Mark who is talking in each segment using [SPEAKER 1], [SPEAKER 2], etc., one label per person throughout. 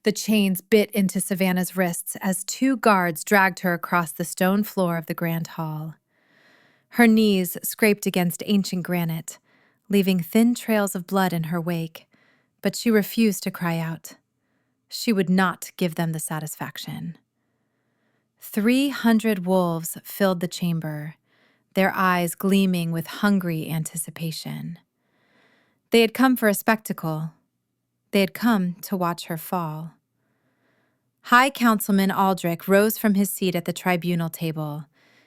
[SPEAKER 1] The chains bit into Savannah's wrists as two guards dragged her across the stone floor of the grand hall. Her knees scraped against ancient granite, leaving thin trails of blood in her wake, but she refused to cry out. She would not give them the satisfaction. 300 wolves filled the chamber, their eyes gleaming with hungry anticipation. They had come for a spectacle. They had come to watch her fall. High Councilman Aldrich rose from his seat at the tribunal table,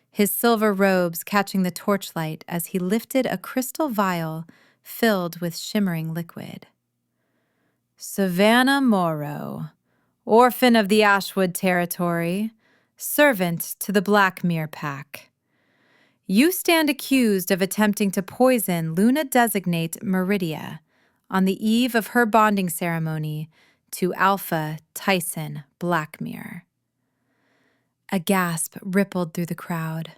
[SPEAKER 1] his silver robes catching the torchlight as he lifted a crystal vial filled with shimmering liquid. Savana Morrow, orphan of the Ashwood territory, servant to the Blackmere Pack. You stand accused of attempting to poison Luna Designate Meridia on the eve of her bonding ceremony to Alpha Tyson Blackmere. A gasp rippled through the crowd.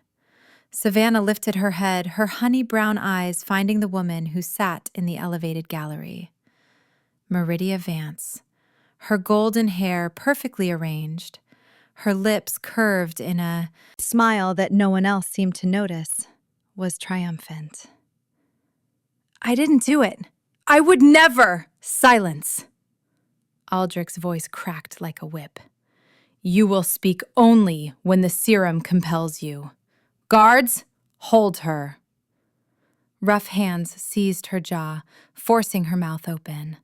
[SPEAKER 1] Savannah lifted her head, her honey-brown eyes finding the woman who sat in the elevated gallery. Elder Vance, her golden hair perfectly arranged, her lips curved in a smile that no one else seemed to notice, was triumphant. I didn't do it. I would never! Silence! Aldrich's voice cracked like a whip. You will speak only when the serum compels you. Guards, hold her. Rough hands seized her jaw, forcing her mouth open.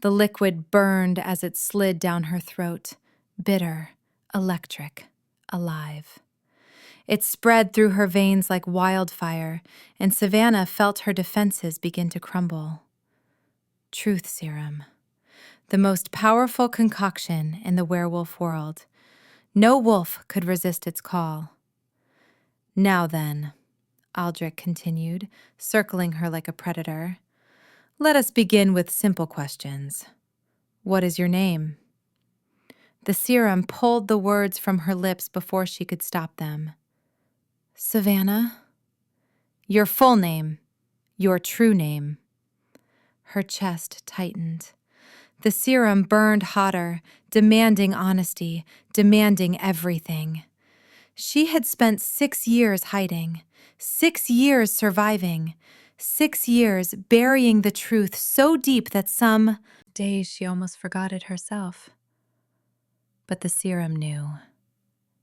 [SPEAKER 1] The liquid burned as it slid down her throat, bitter, electric, alive. It spread through her veins like wildfire, and Savannah felt her defenses begin to crumble. Truth serum. The most powerful concoction in the werewolf world. No wolf could resist its call. Now then, Aldrich continued, circling her like a predator, let us begin with simple questions. What is your name? The serum pulled the words from her lips before she could stop them. Savannah? Your full name. Your true name. Her chest tightened. The serum burned hotter, demanding honesty, demanding everything. She had spent 6 years hiding, 6 years surviving, 6 years burying the truth so deep that some days she almost forgot it herself. But the serum knew.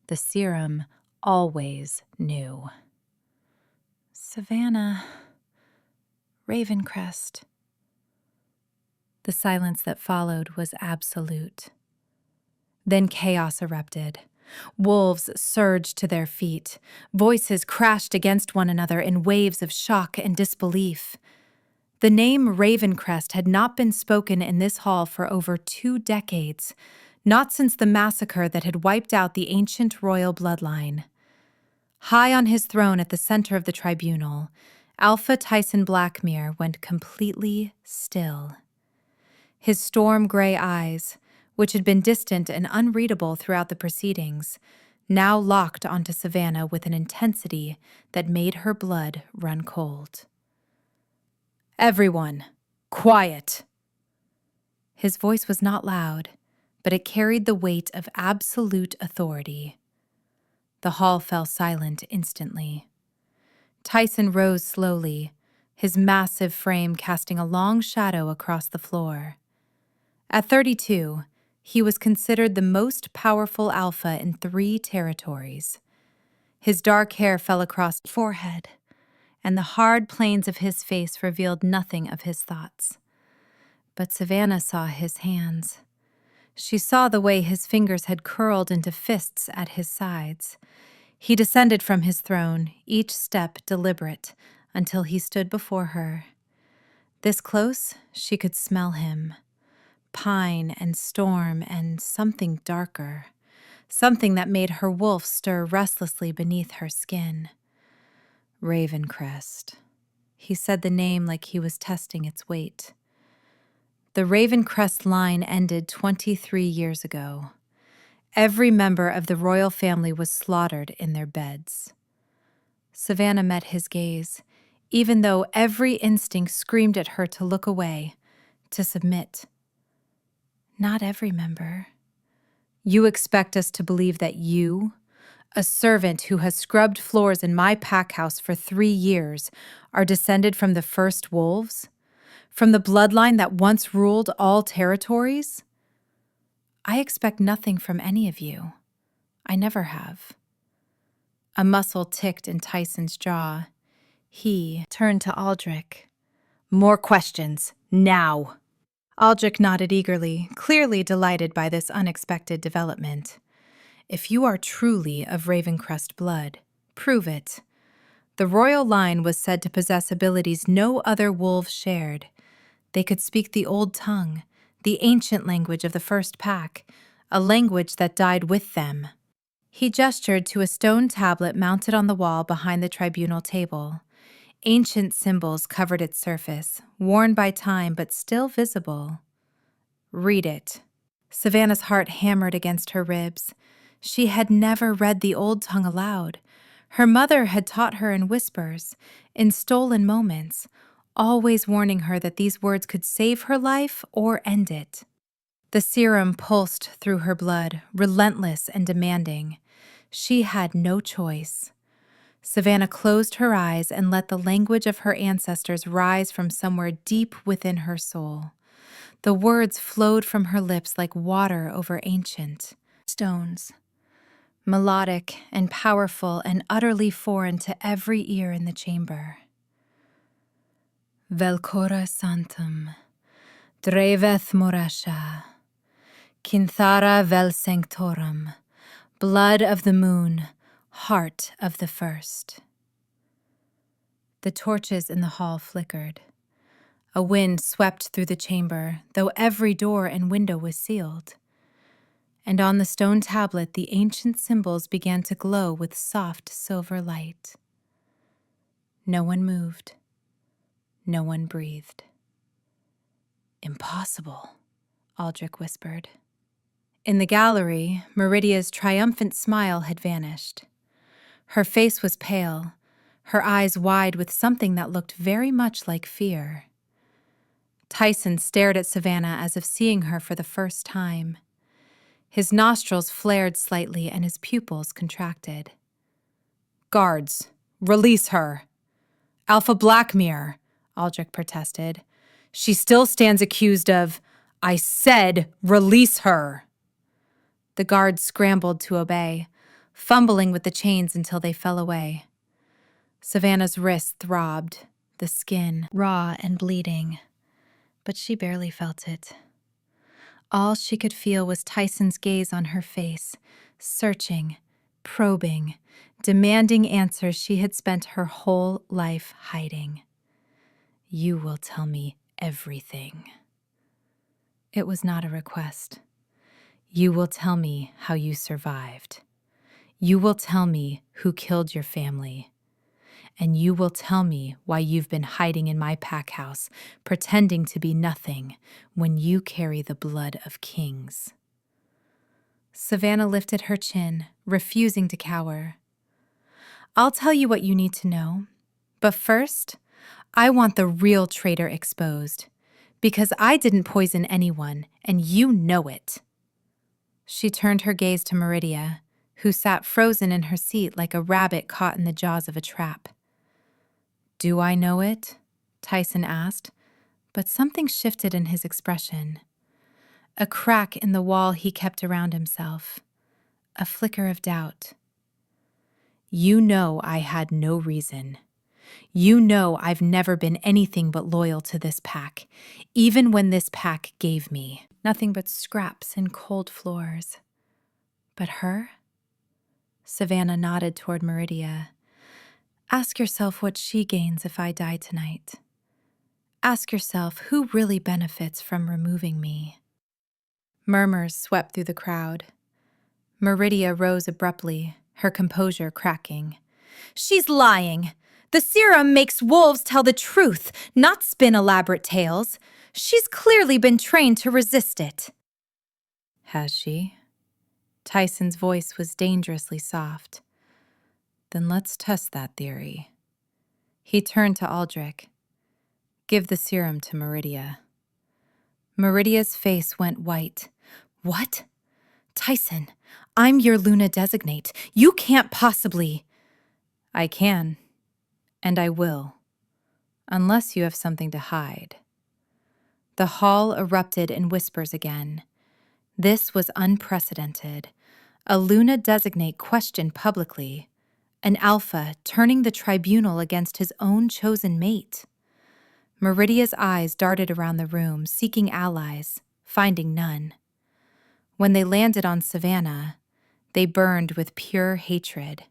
[SPEAKER 1] The serum always knew. Savannah, Ravencrest. The silence that followed was absolute. Then chaos erupted. Wolves surged to their feet. Voices crashed against one another in waves of shock and disbelief. The name Ravencrest had not been spoken in this hall for over 2 decades, not since the massacre that had wiped out the ancient royal bloodline. High on his throne at the center of the tribunal, Alpha Tyson Blackmere went completely still. His storm-gray eyes, which had been distant and unreadable throughout the proceedings, now locked onto Savannah with an intensity that made her blood run cold. Everyone, quiet! His voice was not loud, but it carried the weight of absolute authority. The hall fell silent instantly. Tyson rose slowly, his massive frame casting a long shadow across the floor. At 32, he was considered the most powerful alpha in 3 territories. His dark hair fell across his forehead, and the hard planes of his face revealed nothing of his thoughts. But Savannah saw his hands. She saw the way his fingers had curled into fists at his sides. He descended from his throne, each step deliberate, until he stood before her. This close, she could smell him. Pine and storm and something darker, something that made her wolf stir restlessly beneath her skin. Ravencrest. He said the name like he was testing its weight. The Ravencrest line ended 23 years ago. Every member of the royal family was slaughtered in their beds. Savannah met his gaze, even though every instinct screamed at her to look away, to submit. Not every member. You expect us to believe that you, a servant who has scrubbed floors in my pack house for 3 years, are descended from the first wolves? From the bloodline that once ruled all territories? I expect nothing from any of you. I never have. A muscle ticked in Tyson's jaw. He turned to Aldrich. More questions, now. Aldrich nodded eagerly, clearly delighted by this unexpected development. If you are truly of Ravencrest blood, prove it. The royal line was said to possess abilities no other wolves shared. They could speak the old tongue, the ancient language of the first pack, a language that died with them. He gestured to a stone tablet mounted on the wall behind the tribunal table. Ancient symbols covered its surface, worn by time but still visible. Read it. Savannah's heart hammered against her ribs. She had never read the old tongue aloud. Her mother had taught her in whispers, in stolen moments, always warning her that these words could save her life or end it. The serum pulsed through her blood, relentless and demanding. She had no choice. Savannah closed her eyes and let the language of her ancestors rise from somewhere deep within her soul. The words flowed from her lips like water over ancient stones, melodic and powerful and utterly foreign to every ear in the chamber. Velcora santum, dreveth morasha, kinthara vel sanctorum, blood of the moon, heart of the first. The torches in the hall flickered. A wind swept through the chamber, though every door and window was sealed. And on the stone tablet the ancient symbols began to glow with soft silver light. No one moved. No one breathed. Impossible, Aldrich whispered. In the gallery, Meridia's triumphant smile had vanished. Her face was pale, her eyes wide with something that looked very much like fear. Tyson stared at Savannah as if seeing her for the first time. His nostrils flared slightly and his pupils contracted. Guards, release her. Alpha Blackmere, Aldrich protested. She still stands accused of... I said release her. The guards scrambled to obey, fumbling with the chains until they fell away. Savannah's wrist throbbed, the skin raw and bleeding, but she barely felt it. All she could feel was Tyson's gaze on her face, searching, probing, demanding answers she had spent her whole life hiding. You will tell me everything. It was not a request. You will tell me how you survived. You will tell me who killed your family. And you will tell me why you've been hiding in my pack house, pretending to be nothing when you carry the blood of kings. Savannah lifted her chin, refusing to cower. I'll tell you what you need to know, but first, I want the real traitor exposed, because I didn't poison anyone, and you know it. She turned her gaze to Meridia, who sat frozen in her seat like a rabbit caught in the jaws of a trap. Do I know it? Tyson asked, but something shifted in his expression. A crack in the wall he kept around himself. A flicker of doubt. You know I had no reason. You know I've never been anything but loyal to this pack, even when this pack gave me nothing but scraps and cold floors. But her? Savannah nodded toward Meridia. Ask yourself what she gains if I die tonight. Ask yourself who really benefits from removing me. Murmurs swept through the crowd. Meridia rose abruptly, her composure cracking. She's lying. The serum makes wolves tell the truth, not spin elaborate tales. She's clearly been trained to resist it. Has she? Tyson's voice was dangerously soft. Then let's test that theory. He turned to Aldrich. Give the serum to Meridia. Meridia's face went white. What? Tyson, I'm your Luna Designate. You can't possibly. I can, and I will, unless you have something to hide. The hall erupted in whispers again. This was unprecedented. A Luna Designate questioned publicly. An alpha turning the tribunal against his own chosen mate. Meridia's eyes darted around the room, seeking allies, finding none. When they landed on Savana, they burned with pure hatred.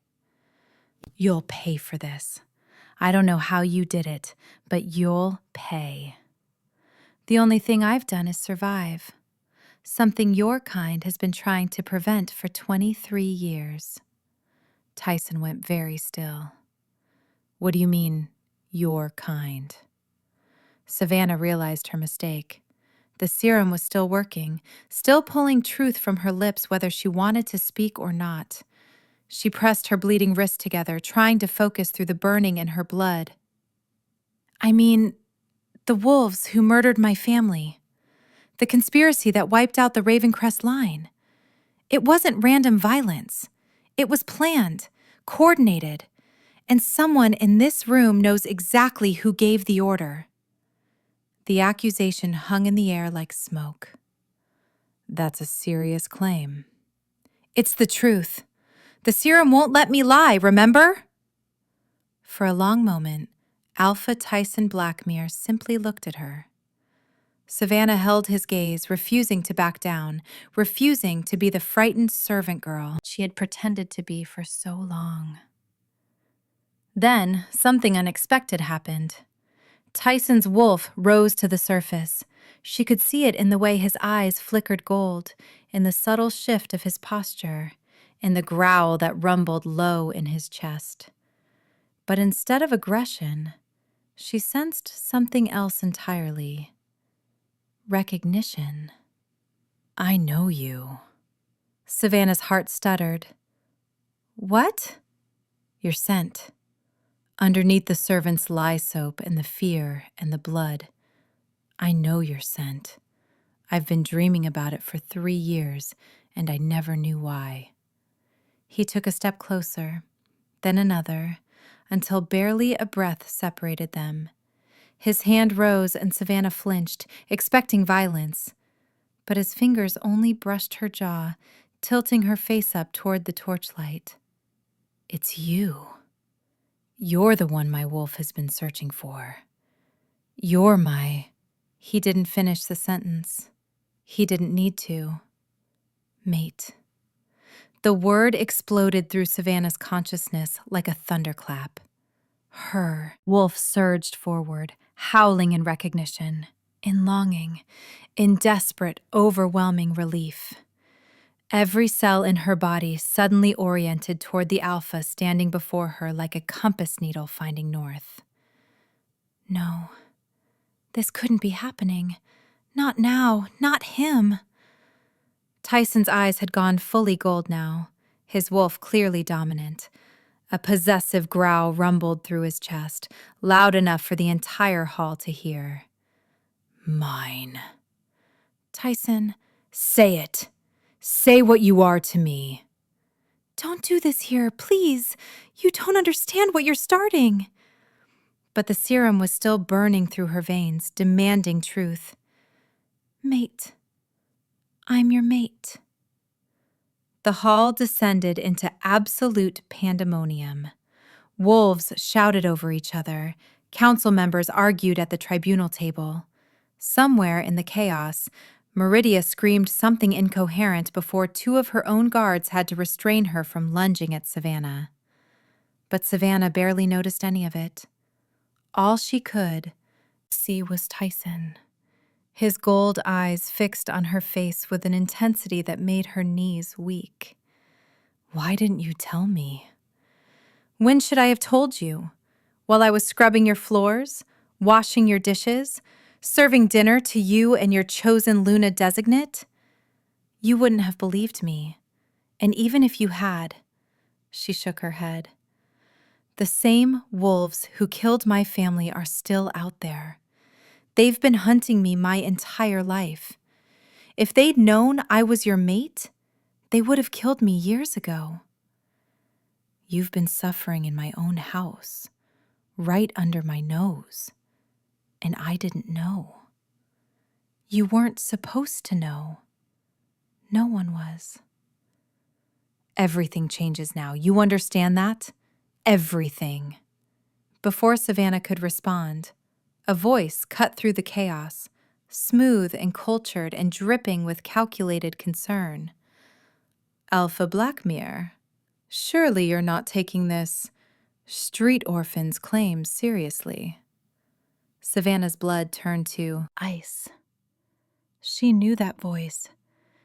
[SPEAKER 1] You'll pay for this. I don't know how you did it, but you'll pay. The only thing I've done is survive. Something your kind has been trying to prevent for 23 years. Tyson went very still. What do you mean, your kind? Savana realized her mistake. The serum was still working, still pulling truth from her lips whether she wanted to speak or not. She pressed her bleeding wrist together, trying to focus through the burning in her blood. I mean, the wolves who murdered my family. The conspiracy that wiped out the Ravencrest line. It wasn't random violence. It was planned, coordinated, and someone in this room knows exactly who gave the order. The accusation hung in the air like smoke. That's a serious claim. It's the truth. The serum won't let me lie, remember? For a long moment, Alpha Tyson Blackmere simply looked at her. Savana held his gaze, refusing to back down, refusing to be the frightened servant girl she had pretended to be for so long. Then, something unexpected happened. Tyson's wolf rose to the surface. She could see it in the way his eyes flickered gold, in the subtle shift of his posture, in the growl that rumbled low in his chest. But instead of aggression, she sensed something else entirely. Recognition. I know you. Savannah's heart stuttered. What? Your scent. Underneath the servant's lye soap and the fear and the blood. I know your scent. I've been dreaming about it for 3 years, and I never knew why. He took a step closer, then another, until barely a breath separated them. His hand rose and Savannah flinched, expecting violence. But his fingers only brushed her jaw, tilting her face up toward the torchlight. It's you. You're the one my wolf has been searching for. You're my... He didn't finish the sentence. He didn't need to. Mate. The word exploded through Savannah's consciousness like a thunderclap. Her. Wolf surged forward, howling in recognition, in longing, in desperate, overwhelming relief. Every cell in her body suddenly oriented toward the alpha standing before her like a compass needle finding north. No, this couldn't be happening. Not now, not him. Tyson's eyes had gone fully gold now, his wolf clearly dominant. A possessive growl rumbled through his chest, loud enough for the entire hall to hear. Mine. Tyson, say it. Say what you are to me. Don't do this here, please. You don't understand what you're starting. But the serum was still burning through her veins, demanding truth. Mate. I'm your mate. The hall descended into absolute pandemonium. Wolves shouted over each other. Council members argued at the tribunal table. Somewhere in the chaos, Meridia screamed something incoherent before 2 of her own guards had to restrain her from lunging at Savana. But Savana barely noticed any of it. All she could see was Tyson, his gold eyes fixed on her face with an intensity that made her knees weak. Why didn't you tell me? When should I have told you? While I was scrubbing your floors, washing your dishes, serving dinner to you and your chosen Luna Designate? You wouldn't have believed me. And even if you had, she shook her head. The same wolves who killed my family are still out there. They've been hunting me my entire life. If they'd known I was your mate, they would have killed me years ago. You've been suffering in my own house, right under my nose, and I didn't know. You weren't supposed to know. No one was. Everything changes now. You understand that? Everything. Before Savana could respond, a voice cut through the chaos, smooth and cultured and dripping with calculated concern. Alpha Blackmere, surely you're not taking this street orphan's claims seriously. Savannah's blood turned to ice. She knew that voice.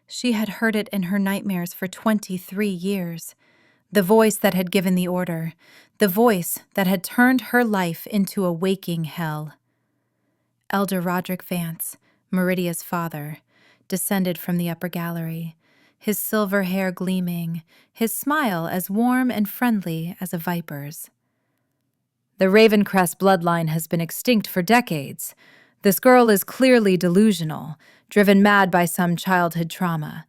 [SPEAKER 1] She had heard it in her nightmares for 23 years. The voice that had given the order. The voice that had turned her life into a waking hell. Elder Vance, Meridia's father, descended from the upper gallery, his silver hair gleaming, his smile as warm and friendly as a viper's. The Ravencrest bloodline has been extinct for decades. This girl is clearly delusional, driven mad by some childhood trauma.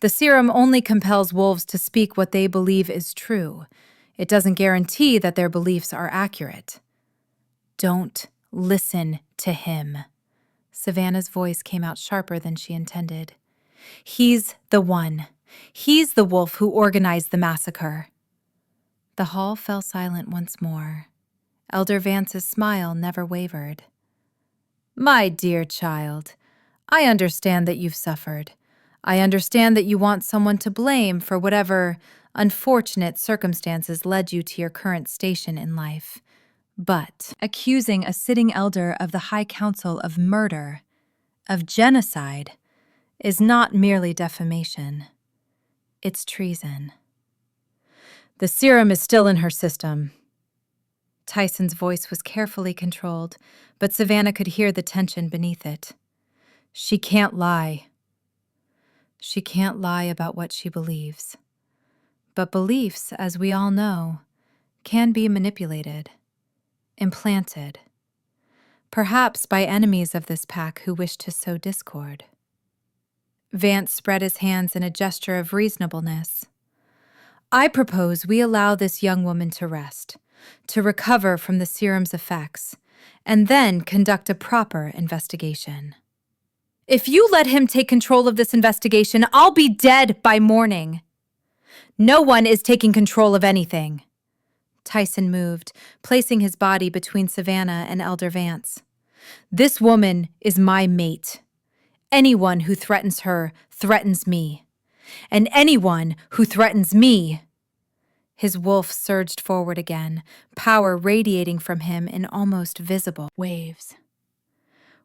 [SPEAKER 1] The serum only compels wolves to speak what they believe is true. It doesn't guarantee that their beliefs are accurate. Don't listen to him. Savannah's voice came out sharper than she intended. He's the one. He's the wolf who organized the massacre. The hall fell silent once more. Elder Vance's smile never wavered. My dear child, I understand that you've suffered. I understand that you want someone to blame for whatever unfortunate circumstances led you to your current station in life. But accusing a sitting elder of the High Council of murder, of genocide, is not merely defamation. It's treason. The serum is still in her system. Tyson's voice was carefully controlled, but Savana could hear the tension beneath it. She can't lie. She can't lie about what she believes. But beliefs, as we all know, can be manipulated, implanted, perhaps by enemies of this pack who wish to sow discord. Vance spread his hands in a gesture of reasonableness. I propose we allow this young woman to rest, to recover from the serum's effects, and then conduct a proper investigation. If you let him take control of this investigation, I'll be dead by morning. No one is taking control of anything. Tyson moved, placing his body between Savana and Elder Vance. This woman is my mate. Anyone who threatens her threatens me. And anyone who threatens me... His wolf surged forward again, power radiating from him in almost visible waves.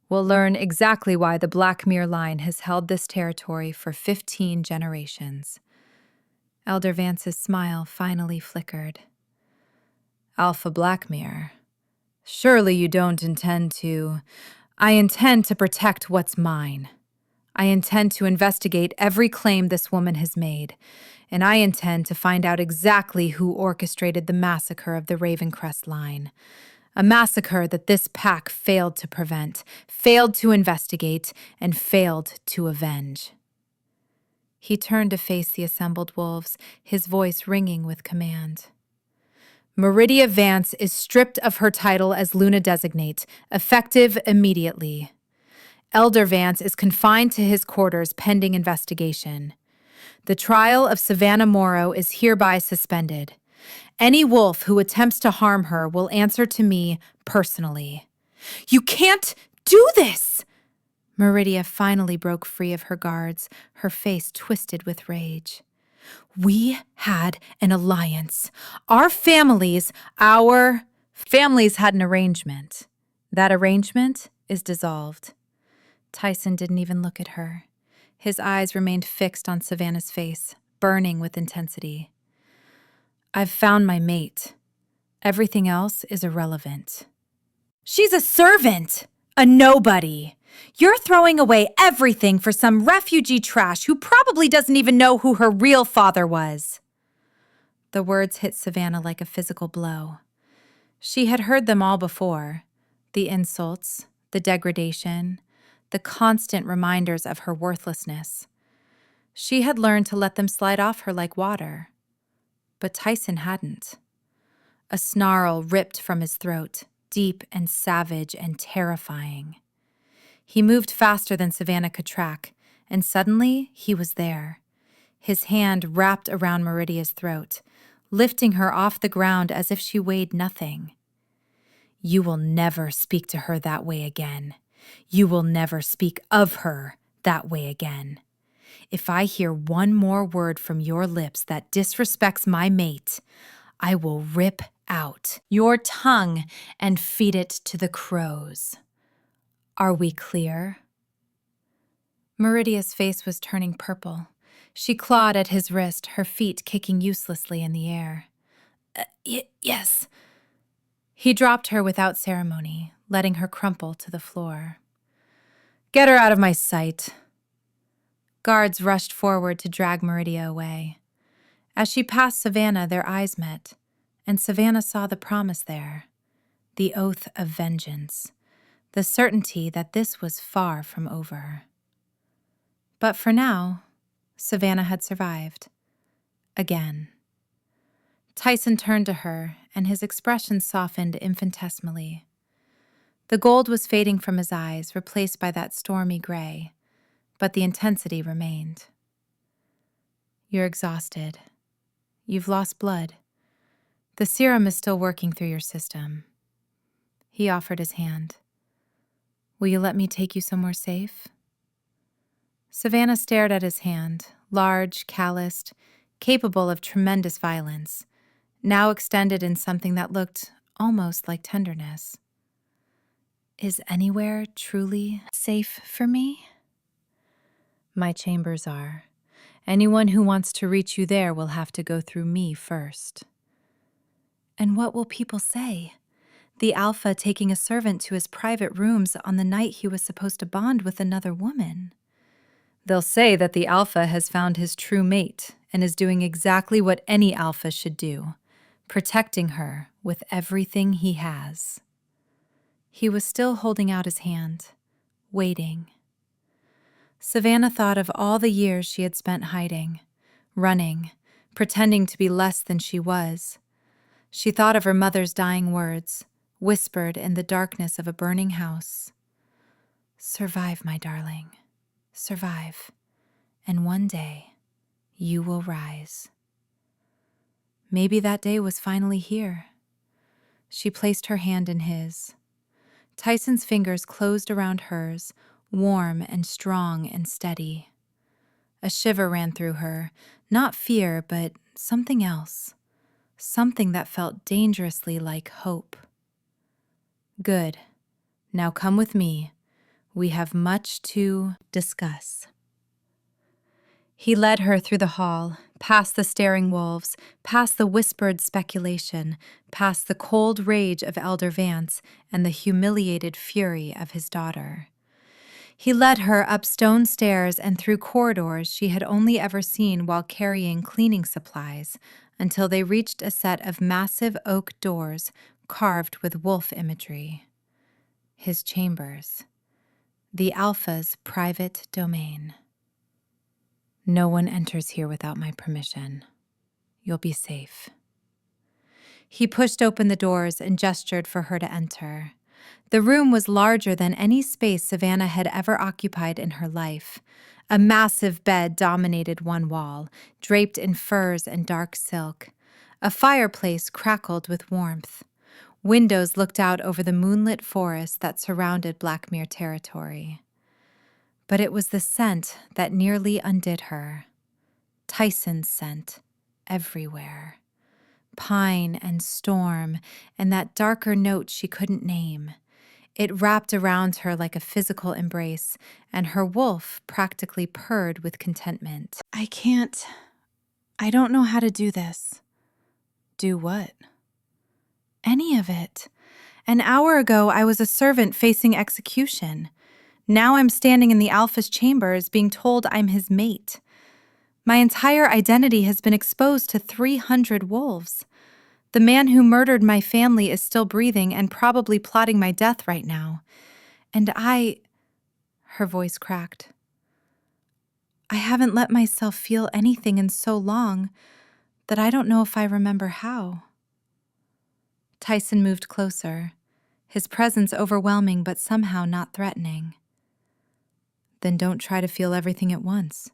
[SPEAKER 1] We'll learn exactly why the Blackmere line has held this territory for 15 generations. Elder Vance's smile finally flickered. Alpha Blackmere, surely you don't intend to... I intend to protect what's mine. I intend to investigate every claim this woman has made, and I intend to find out exactly who orchestrated the massacre of the Ravencrest line. A massacre that this pack failed to prevent, failed to investigate, and failed to avenge. He turned to face the assembled wolves, his voice ringing with command. Meridia Vance is stripped of her title as Luna Designate, effective immediately. Elder Vance is confined to his quarters pending investigation. The trial of Savana Morrow is hereby suspended. Any wolf who attempts to harm her will answer to me personally. You can't do this! Meridia finally broke free of her guards, her face twisted with rage. We had an alliance. Our families had an arrangement. That arrangement is dissolved. Tyson didn't even look at her. His eyes remained fixed on Savannah's face, burning with intensity. I've found my mate. Everything else is irrelevant. She's a servant, a nobody. You're throwing away everything for some refugee trash who probably doesn't even know who her real father was. The words hit Savana like a physical blow. She had heard them all before. The insults, the degradation, the constant reminders of her worthlessness. She had learned to let them slide off her like water. But Tyson hadn't. A snarl ripped from his throat, deep and savage and terrifying. He moved faster than Savana could track, and suddenly he was there. His hand wrapped around Meridia's throat, lifting her off the ground as if she weighed nothing. You will never speak to her that way again. You will never speak of her that way again. If I hear one more word from your lips that disrespects my mate, I will rip out your tongue and feed it to the crows. Are we clear? Meridia's face was turning purple. She clawed at his wrist, her feet kicking uselessly in the air. Yes. He dropped her without ceremony, letting her crumple to the floor. Get her out of my sight. Guards rushed forward to drag Meridia away. As she passed Savana, their eyes met, and Savana saw the promise there, the oath of vengeance, the certainty that this was far from over. But for now, Savana had survived. Again. Tyson turned to her, and his expression softened infinitesimally. The gold was fading from his eyes, replaced by that stormy gray, but the intensity remained. You're exhausted. You've lost blood. The serum is still working through your system. He offered his hand. Will you let me take you somewhere safe? Savana stared at his hand, large, calloused, capable of tremendous violence, now extended in something that looked almost like tenderness. Is anywhere truly safe for me? My chambers are. Anyone who wants to reach you there will have to go through me first. And what will people say? The Alpha taking a servant to his private rooms on the night he was supposed to bond with another woman. They'll say that the Alpha has found his true mate and is doing exactly what any Alpha should do, protecting her with everything he has. He was still holding out his hand, waiting. Savana thought of all the years she had spent hiding, running, pretending to be less than she was. She thought of her mother's dying words, whispered in the darkness of a burning house. Survive, my darling. Survive. And one day, you will rise. Maybe that day was finally here. She placed her hand in his. Tyson's fingers closed around hers, warm and strong and steady. A shiver ran through her, not fear, but something else. Something that felt dangerously like hope. Good. Now come with me. We have much to discuss. He led her through the hall, past the staring wolves, past the whispered speculation, past the cold rage of Elder Vance and the humiliated fury of his daughter. He led her up stone stairs and through corridors she had only ever seen while carrying cleaning supplies, until they reached a set of massive oak doors carved with wolf imagery. His chambers. The Alpha's private domain. No one enters here without my permission. You'll be safe. He pushed open the doors and gestured for her to enter. The room was larger than any space Savana had ever occupied in her life. A massive bed dominated one wall, draped in furs and dark silk. A fireplace crackled with warmth. Windows looked out over the moonlit forest that surrounded Blackmere territory. But it was the scent that nearly undid her. Tyson's scent, everywhere. Pine and storm, and that darker note she couldn't name. It wrapped around her like a physical embrace, and her wolf practically purred with contentment. I don't know how to do this. Do what? Any of it. An hour ago, I was a servant facing execution. Now I'm standing in the Alpha's chambers being told I'm his mate. My entire identity has been exposed to 300 wolves. The man who murdered my family is still breathing and probably plotting my death right now. And her voice cracked. I haven't let myself feel anything in so long that I don't know if I remember how. Tyson moved closer, his presence overwhelming but somehow not threatening. Then don't try to feel everything at once.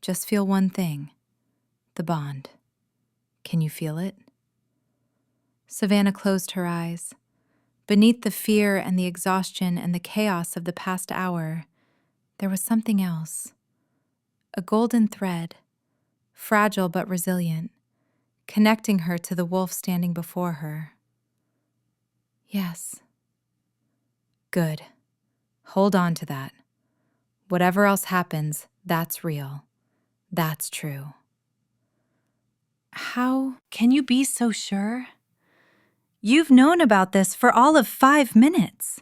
[SPEAKER 1] Just feel one thing, the bond. Can you feel it? Savana closed her eyes. Beneath the fear and the exhaustion and the chaos of the past hour, there was something else. A golden thread, fragile but resilient, connecting her to the wolf standing before her. Yes. Good. Hold on to that. Whatever else happens, that's real. That's true. How can you be so sure? You've known about this for all of 5 minutes.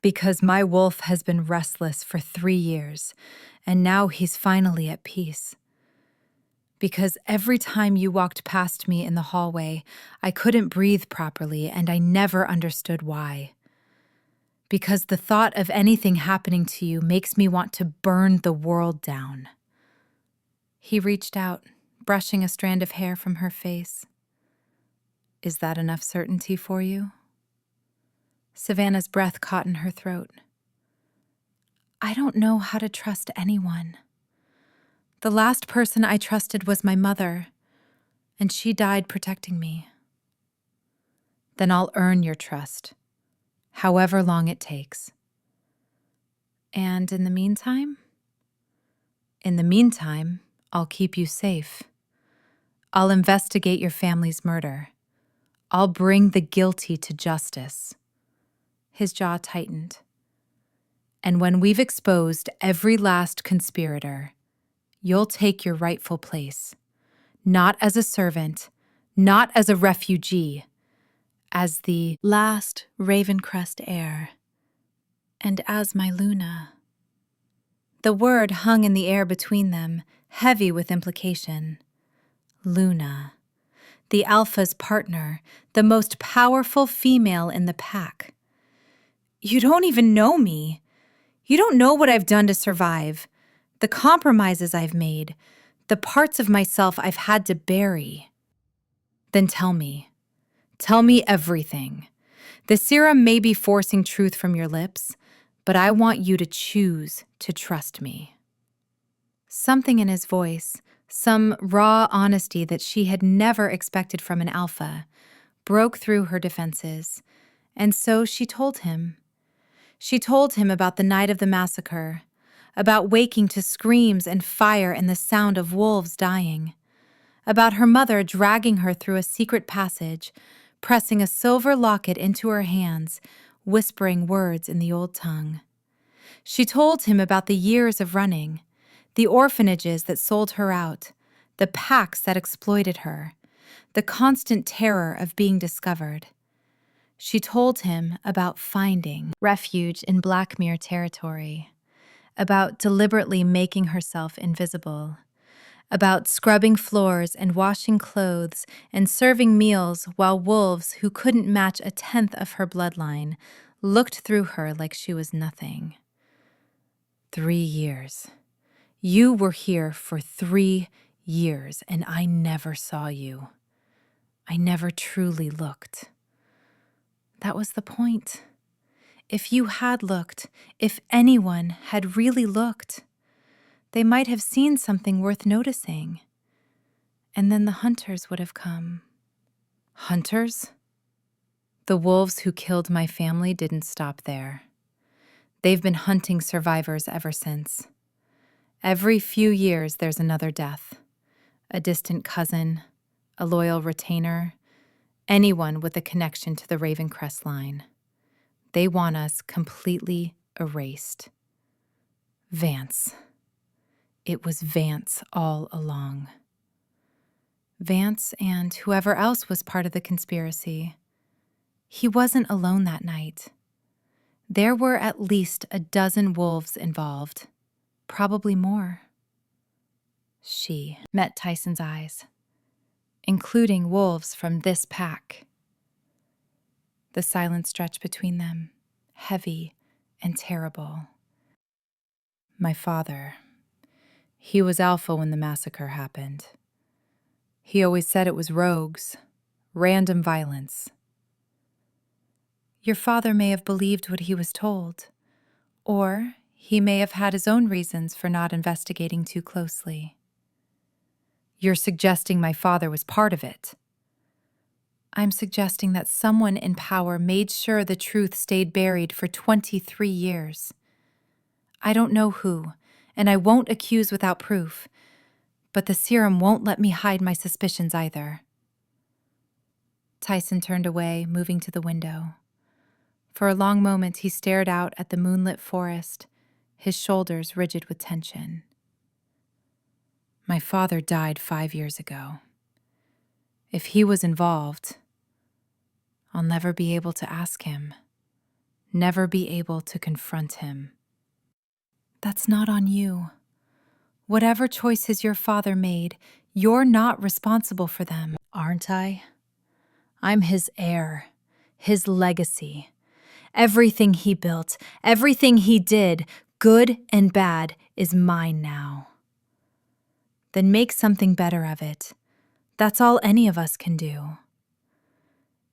[SPEAKER 1] Because my wolf has been restless for 3 years, and now he's finally at peace. Because every time you walked past me in the hallway, I couldn't breathe properly, and I never understood why. Because the thought of anything happening to you makes me want to burn the world down. He reached out, brushing a strand of hair from her face. Is that enough certainty for you? Savannah's breath caught in her throat. I don't know how to trust anyone. The last person I trusted was my mother, and she died protecting me. Then I'll earn your trust, however long it takes. And in the meantime? In the meantime, I'll keep you safe. I'll investigate your family's murder. I'll bring the guilty to justice. His jaw tightened. And when we've exposed every last conspirator, you'll take your rightful place, not as a servant, not as a refugee, as the last Ravencrest heir, and as my Luna. The word hung in the air between them, heavy with implication. Luna, the Alpha's partner, the most powerful female in the pack. You don't even know me. You don't know what I've done to survive, the compromises I've made, the parts of myself I've had to bury. Then tell me everything. The serum may be forcing truth from your lips, but I want you to choose to trust me. Something in his voice, some raw honesty that she had never expected from an alpha, broke through her defenses, and so she told him. She told him about the night of the massacre, about waking to screams and fire and the sound of wolves dying, about her mother dragging her through a secret passage, pressing a silver locket into her hands, whispering words in the old tongue. She told him about the years of running, the orphanages that sold her out, the packs that exploited her, the constant terror of being discovered. She told him about finding refuge in Blackmere territory, about deliberately making herself invisible, about scrubbing floors and washing clothes and serving meals while wolves who couldn't match a tenth of her bloodline looked through her like she was nothing. 3 years. You were here for 3 years, and I never saw you. I never truly looked. That was the point. If you had looked, if anyone had really looked, they might have seen something worth noticing. And then the hunters would have come. Hunters? The wolves who killed my family didn't stop there. They've been hunting survivors ever since. Every few years there's another death. A distant cousin, a loyal retainer, anyone with a connection to the Ravencrest line. They want us completely erased. Vance. It was Vance all along. Vance and whoever else was part of the conspiracy. He wasn't alone that night. There were at least a dozen wolves involved, probably more. She met Tyson's eyes, including wolves from this pack. The silence stretched between them, heavy and terrible. My father. He was alpha when the massacre happened. He always said it was rogues, random violence. Your father may have believed what he was told, or he may have had his own reasons for not investigating too closely. You're suggesting my father was part of it. I'm suggesting that someone in power made sure the truth stayed buried for 23 years. I don't know who, and I won't accuse without proof, but the serum won't let me hide my suspicions either. Tyson turned away, moving to the window. For a long moment, he stared out at the moonlit forest, his shoulders rigid with tension. My father died 5 years ago. If he was involved, I'll never be able to ask him, never be able to confront him. That's not on you. Whatever choices your father made, you're not responsible for them, aren't I? I'm his heir, his legacy. Everything he built, everything he did, good and bad, is mine now. Then make something better of it. That's all any of us can do.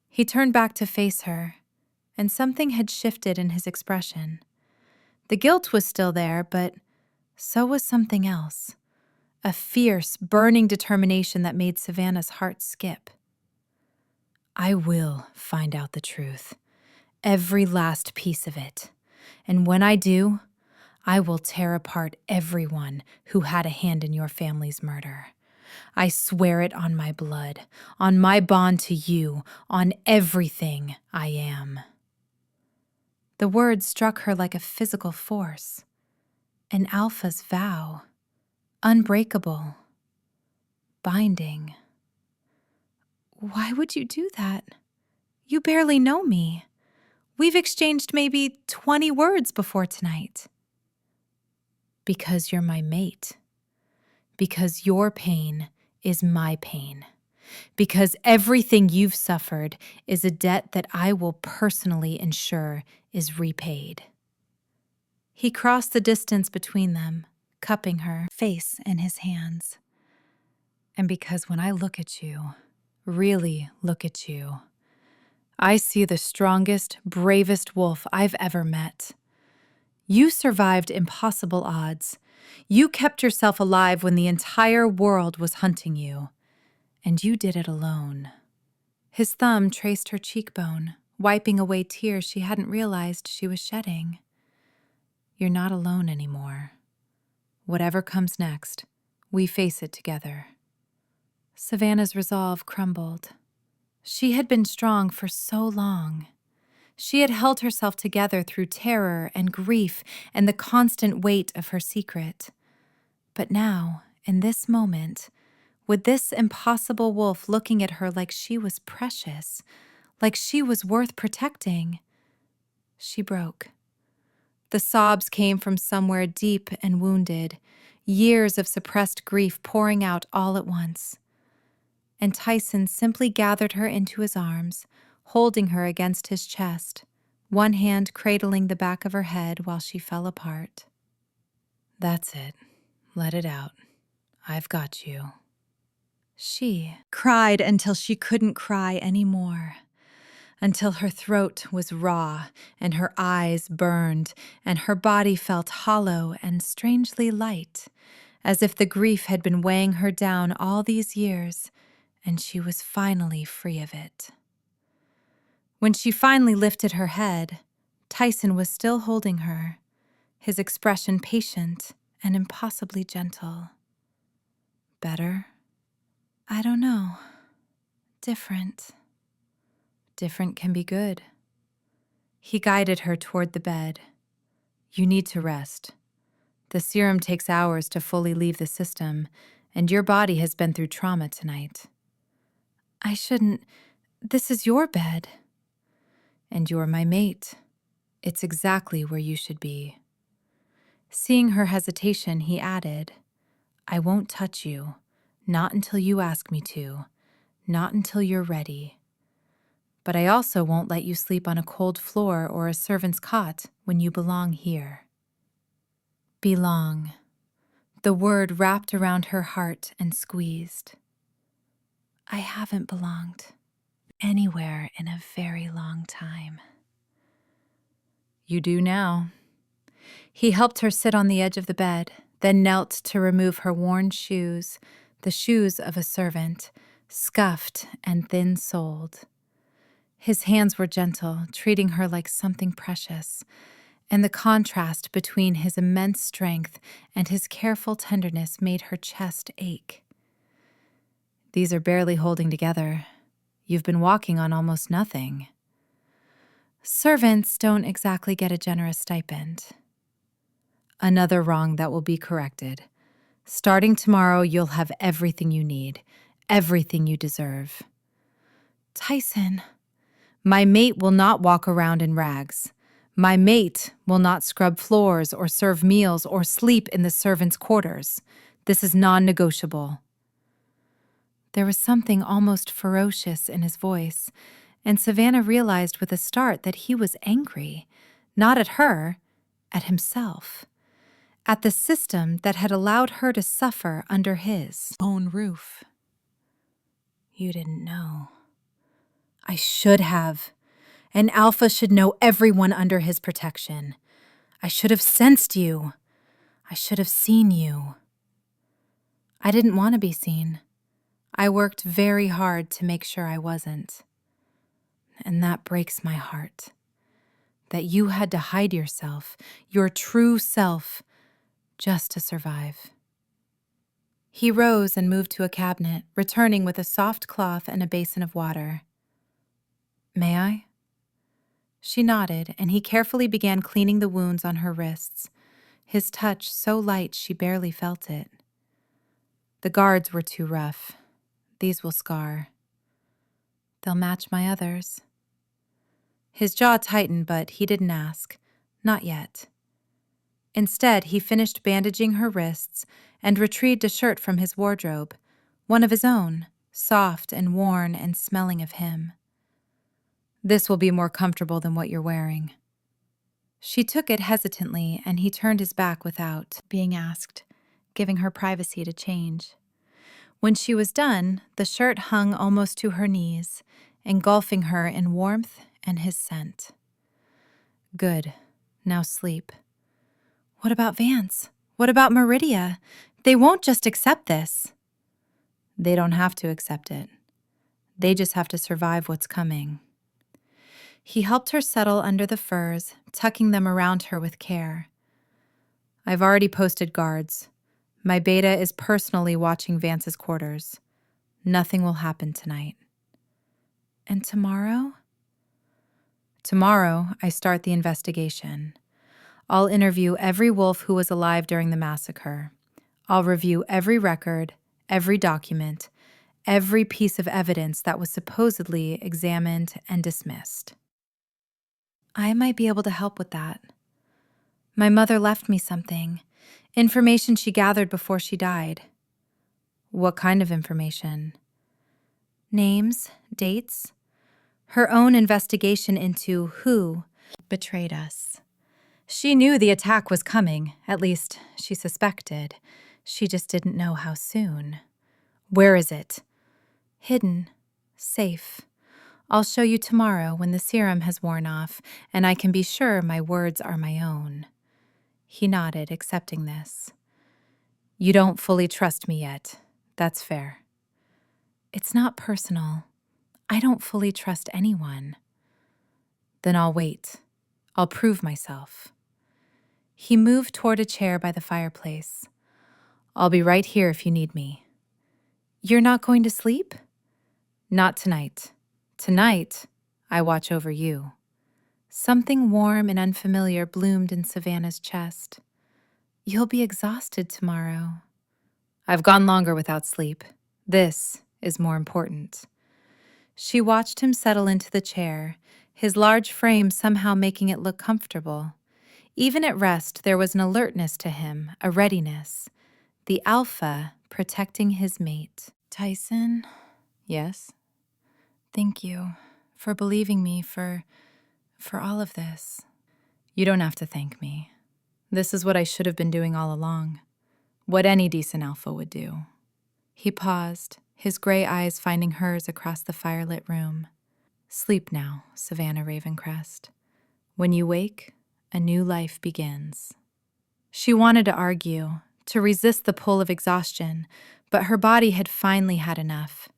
[SPEAKER 1] He turned back to face her, and something had shifted in his expression. The guilt was still there, but so was something else. A fierce, burning determination that made Savannah's heart skip. I will find out the truth, every last piece of it. And when I do, I will tear apart everyone who had a hand in your family's murder. I swear it on my blood, on my bond to you, on everything I am. The words struck her like a physical force, an alpha's vow, unbreakable, binding. Why would you do that? You barely know me. We've exchanged maybe 20 words before tonight. Because you're my mate. Because your pain is my pain. Because everything you've suffered is a debt that I will personally ensure is repaid. He crossed the distance between them, cupping her face in his hands. And because when I look at you, really look at you, I see the strongest, bravest wolf I've ever met. You survived impossible odds. You kept yourself alive when the entire world was hunting you. And you did it alone. His thumb traced her cheekbone, wiping away tears she hadn't realized she was shedding. You're not alone anymore. Whatever comes next, we face it together. Savannah's resolve crumbled. She had been strong for so long. She had held herself together through terror and grief and the constant weight of her secret. But now, in this moment, with this impossible wolf looking at her like she was precious, like she was worth protecting, she broke. The sobs came from somewhere deep and wounded, years of suppressed grief pouring out all at once. And Tyson simply gathered her into his arms, holding her against his chest, one hand cradling the back of her head while she fell apart. That's it. Let it out. I've got you. She cried until she couldn't cry anymore, until her throat was raw and her eyes burned and her body felt hollow and strangely light, as if the grief had been weighing her down all these years and she was finally free of it. When she finally lifted her head, Tyson was still holding her, his expression patient and impossibly gentle. Better? I don't know. Different. Different can be good. He guided her toward the bed. You need to rest. The serum takes hours to fully leave the system, and your body has been through trauma tonight. I shouldn't. This is your bed. And you're my mate. It's exactly where you should be. Seeing her hesitation, he added, I won't touch you. Not until you ask me to. Not until you're ready. but I also won't let you sleep on a cold floor or a servant's cot when you belong here. Belong. The word wrapped around her heart and squeezed. I haven't belonged anywhere in a very long time. You do now. He helped her sit on the edge of the bed, then knelt to remove her worn shoes, the shoes of a servant, scuffed and thin-soled. His hands were gentle, treating her like something precious, and the contrast between his immense strength and his careful tenderness made her chest ache. These are barely holding together. You've been walking on almost nothing. Servants don't exactly get a generous stipend. Another wrong that will be corrected. Starting tomorrow, you'll have everything you need, everything you deserve. Tyson, my mate will not walk around in rags. My mate will not scrub floors or serve meals or sleep in the servants' quarters. This is non-negotiable. There was something almost ferocious in his voice, and Savana realized with a start that he was angry, not at her, at himself, at the system that had allowed her to suffer under his own roof. You didn't know. I should have. An alpha should know everyone under his protection. I should have sensed you. I should have seen you. I didn't want to be seen. I worked very hard to make sure I wasn't. And that breaks my heart. That you had to hide yourself, your true self, just to survive. He rose and moved to a cabinet, returning with a soft cloth and a basin of water. May I? She nodded, and he carefully began cleaning the wounds on her wrists, his touch so light she barely felt it. The guards were too rough. These will scar. They'll match my others. His jaw tightened, but he didn't ask. Not yet. Instead, he finished bandaging her wrists and retrieved a shirt from his wardrobe, one of his own, soft and worn and smelling of him. This will be more comfortable than what you're wearing. She took it hesitantly, and he turned his back without being asked, giving her privacy to change. When she was done, the shirt hung almost to her knees, engulfing her in warmth and his scent. Good. Now sleep. What about Vance? What about Meridia? They won't just accept this. They don't have to accept it. They just have to survive what's coming. He helped her settle under the furs, tucking them around her with care. I've already posted guards. My beta is personally watching Vance's quarters. Nothing will happen tonight. And tomorrow? Tomorrow, I start the investigation. I'll interview every wolf who was alive during the massacre. I'll review every record, every document, every piece of evidence that was supposedly examined and dismissed. I might be able to help with that. My mother left me something, information she gathered before she died. What kind of information? Names, dates, her own investigation into who betrayed us. She knew the attack was coming, at least she suspected. She just didn't know how soon. Where is it? Hidden. Safe. I'll show you tomorrow when the serum has worn off, and I can be sure my words are my own. He nodded, accepting this. You don't fully trust me yet. That's fair. It's not personal. I don't fully trust anyone. Then I'll wait. I'll prove myself. He moved toward a chair by the fireplace. I'll be right here if you need me. You're not going to sleep? Not tonight. Tonight, I watch over you. Something warm and unfamiliar bloomed in Savannah's chest. You'll be exhausted tomorrow. I've gone longer without sleep. This is more important. She watched him settle into the chair, his large frame somehow making it look comfortable. Even at rest, there was an alertness to him, a readiness. The alpha protecting his mate. Tyson? Yes? Thank you for believing me, for all of this. You don't have to thank me. This is what I should have been doing all along. What any decent alpha would do. He paused, his gray eyes finding hers across the firelit room. Sleep now, Savana Ravencrest. When you wake, a new life begins. She wanted to argue, to resist the pull of exhaustion, but her body had finally had enough.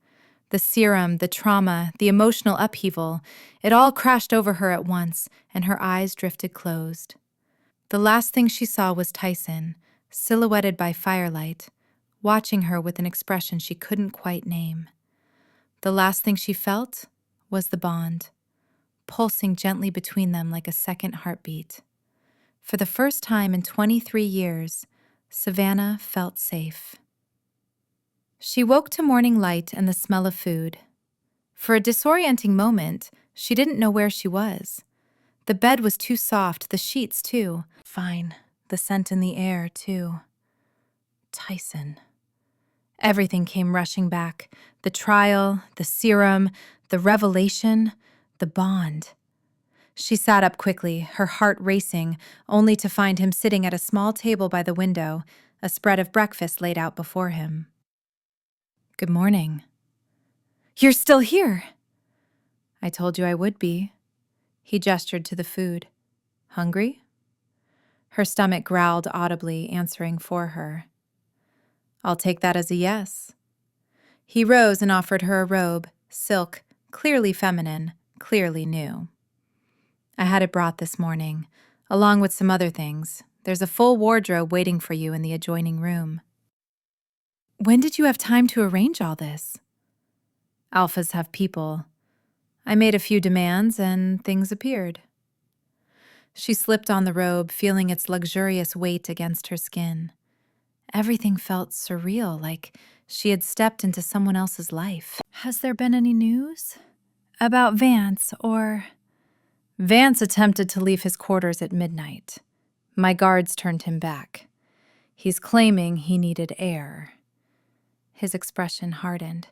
[SPEAKER 1] The serum, the trauma, the emotional upheaval, it all crashed over her at once, and her eyes drifted closed. The last thing she saw was Tyson, silhouetted by firelight, watching her with an expression she couldn't quite name. The last thing she felt was the bond, pulsing gently between them like a second heartbeat. For the first time in 23 years, Savana felt safe. She woke to morning light and the smell of food. For a disorienting moment, she didn't know where she was. The bed was too soft, the sheets too. Fine, the scent in the air too. Tyson. Everything came rushing back. The trial, the serum, the revelation, the bond. She sat up quickly, her heart racing, only to find him sitting at a small table by the window, a spread of breakfast laid out before him. Good morning. You're still here! I told you I would be. He gestured to the food. Hungry? Her stomach growled audibly, answering for her. I'll take that as a yes. He rose and offered her a robe, silk, clearly feminine, clearly new. I had it brought this morning, along with some other things. There's a full wardrobe waiting for you in the adjoining room. When did you have time to arrange all this? Alphas have people. I made a few demands and things appeared. She slipped on the robe, feeling its luxurious weight against her skin. Everything felt surreal, like she had stepped into someone else's life. Has there been any news? About Vance, or... Vance attempted to leave his quarters at midnight. My guards turned him back. He's claiming he needed air. His expression hardened.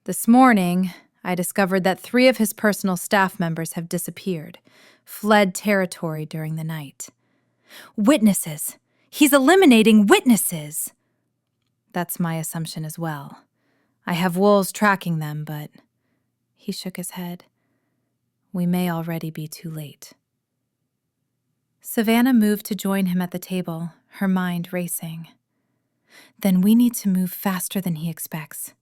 [SPEAKER 1] This morning, I discovered that 3 of his personal staff members have disappeared, fled territory during the night. Witnesses! He's eliminating witnesses! That's my assumption as well. I have wolves tracking them, but... He shook his head. We may already be too late. Savana moved to join him at the table, her mind racing. Then we need to move faster than he expects.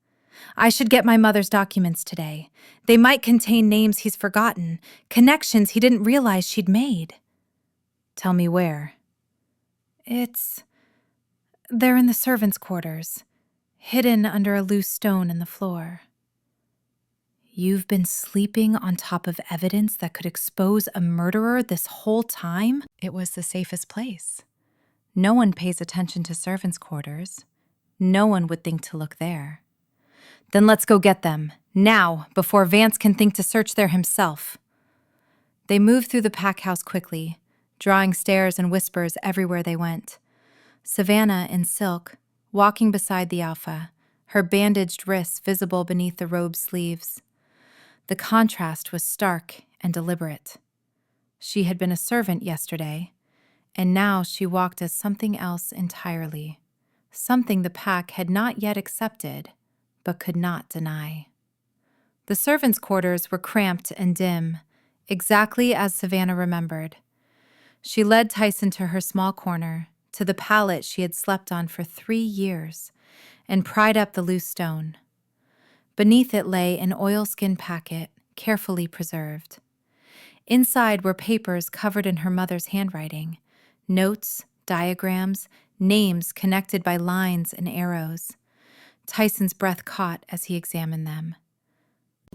[SPEAKER 1] I should get my mother's documents today. They might contain names he's forgotten, connections he didn't realize she'd made. Tell me where. They're in the servants' quarters, hidden under a loose stone in the floor. You've been sleeping on top of evidence that could expose a murderer this whole time? It was the safest place. No one pays attention to servants' quarters. No one would think to look there. Then let's go get them, now, before Vance can think to search there himself. They moved through the pack house quickly, drawing stares and whispers everywhere they went. Savana, in silk, walking beside the alpha, her bandaged wrists visible beneath the robe's sleeves. The contrast was stark and deliberate. She had been a servant yesterday, and now she walked as something else entirely, something the pack had not yet accepted, but could not deny. The servants' quarters were cramped and dim, exactly as Savana remembered. She led Tyson to her small corner, to the pallet she had slept on for 3 years, and pried up the loose stone. Beneath it lay an oilskin packet, carefully preserved. Inside were papers covered in her mother's handwriting, notes, diagrams, names connected by lines and arrows. Tyson's breath caught as he examined them.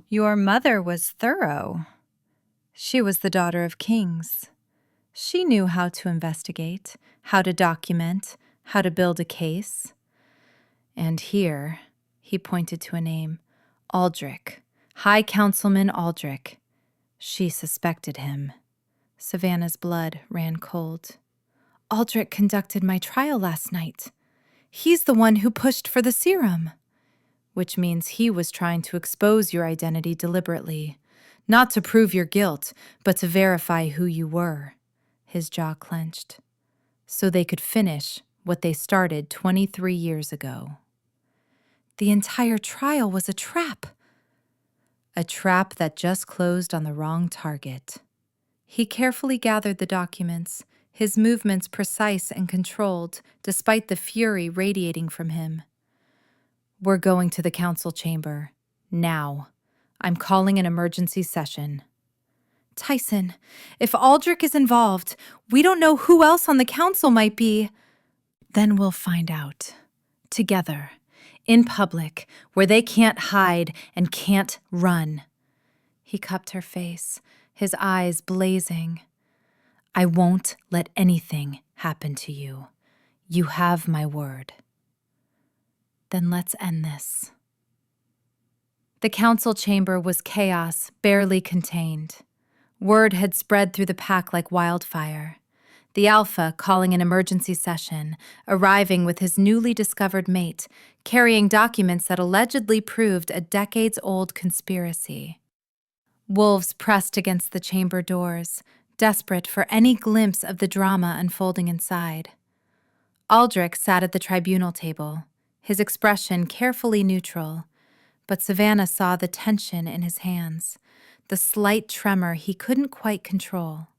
[SPEAKER 1] Your mother was thorough. She was the daughter of kings. She knew how to investigate, how to document, how to build a case. And here, he pointed to a name, Aldrich, High Councilman Aldrich. She suspected him. Savannah's blood ran cold. Aldrich conducted my trial last night. He's the one who pushed for the serum. Which means he was trying to expose your identity deliberately, Not to prove your guilt, but to verify who you were. His jaw clenched. So they could finish what they started 23 years ago. The entire trial was a trap. A trap that just closed on the wrong target. He carefully gathered the documents, his movements precise and controlled, despite the fury radiating from him. We're going to the council chamber. Now. I'm calling an emergency session. Tyson, if Aldrich is involved, we don't know who else on the council might be. Then we'll find out. Together. In public, where they can't hide and can't run. He cupped her face, his eyes blazing. I won't let anything happen to you. You have my word. Then let's end this. The council chamber was chaos, barely contained. Word had spread through the pack like wildfire. The Alpha calling an emergency session, arriving with his newly discovered mate, carrying documents that allegedly proved a decades-old conspiracy. Wolves pressed against the chamber doors, desperate for any glimpse of the drama unfolding inside. Aldrich sat at the tribunal table, his expression carefully neutral, but Savana saw the tension in his hands, the slight tremor he couldn't quite control.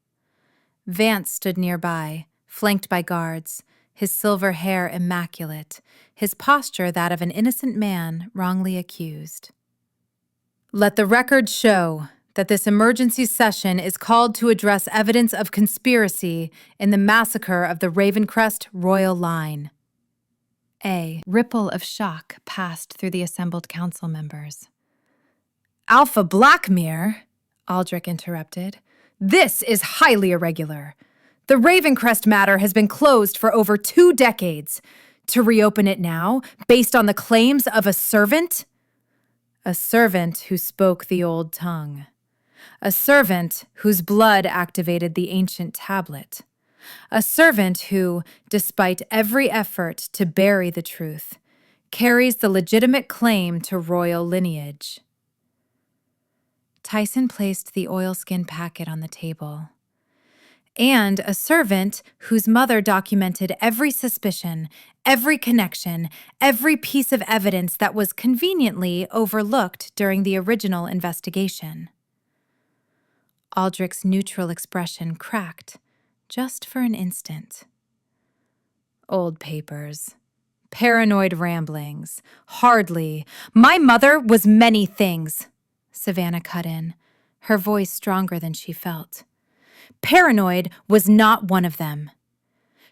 [SPEAKER 1] Vance stood nearby, flanked by guards, his silver hair immaculate, his posture that of an innocent man wrongly accused. Let the record show that this emergency session is called to address evidence of conspiracy in the massacre of the Ravencrest royal line. A ripple of shock passed through the assembled council members. Alpha Blackmere, Aldrich interrupted. This is highly irregular. The Ravencrest matter has been closed for over 2 decades. To reopen it now, based on the claims of a servant? A servant who spoke the old tongue. A servant whose blood activated the ancient tablet. A servant who, despite every effort to bury the truth, carries the legitimate claim to royal lineage. Tyson placed the oilskin packet on the table. And a servant whose mother documented every suspicion, every connection, every piece of evidence that was conveniently overlooked during the original investigation. Aldrich's neutral expression cracked, just for an instant. Old papers. Paranoid ramblings. Hardly. My mother was many things, Savana cut in, her voice stronger than she felt. Paranoid was not one of them.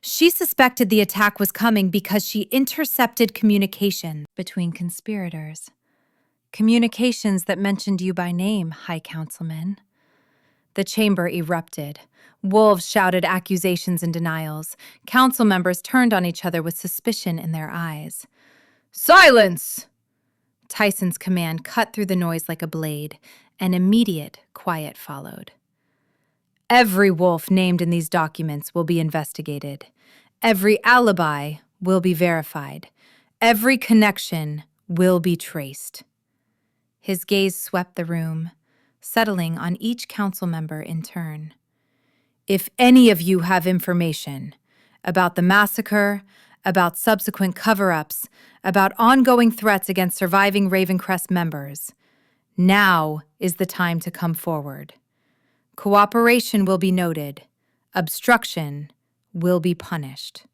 [SPEAKER 1] She suspected the attack was coming because she intercepted communication between conspirators. Communications that mentioned you by name, High Councilman. The chamber erupted. Wolves shouted accusations and denials. Council members turned on each other with suspicion in their eyes. Silence! Tyson's command cut through the noise like a blade. An immediate quiet followed. Every wolf named in these documents will be investigated. Every alibi will be verified. Every connection will be traced. His gaze swept the room, settling on each council member in turn. If any of you have information about the massacre, about subsequent cover-ups, about ongoing threats against surviving Ravencrest members, now is the time to come forward. Cooperation will be noted. Obstruction will be punished.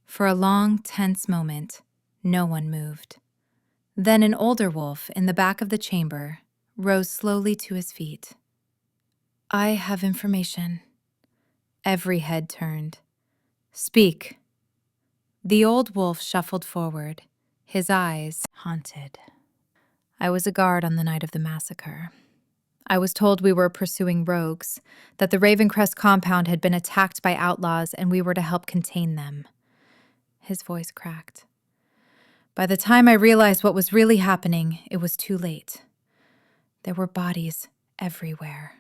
[SPEAKER 1] For a long, tense moment, no one moved. Then an older wolf in the back of the chamber rose slowly to his feet. I have information. Every head turned. Speak. The old wolf shuffled forward, his eyes haunted. I was a guard on the night of the massacre. I was told we were pursuing rogues, that the Ravencrest compound had been attacked by outlaws and we were to help contain them. His voice cracked. By the time I realized what was really happening, it was too late. There were bodies everywhere.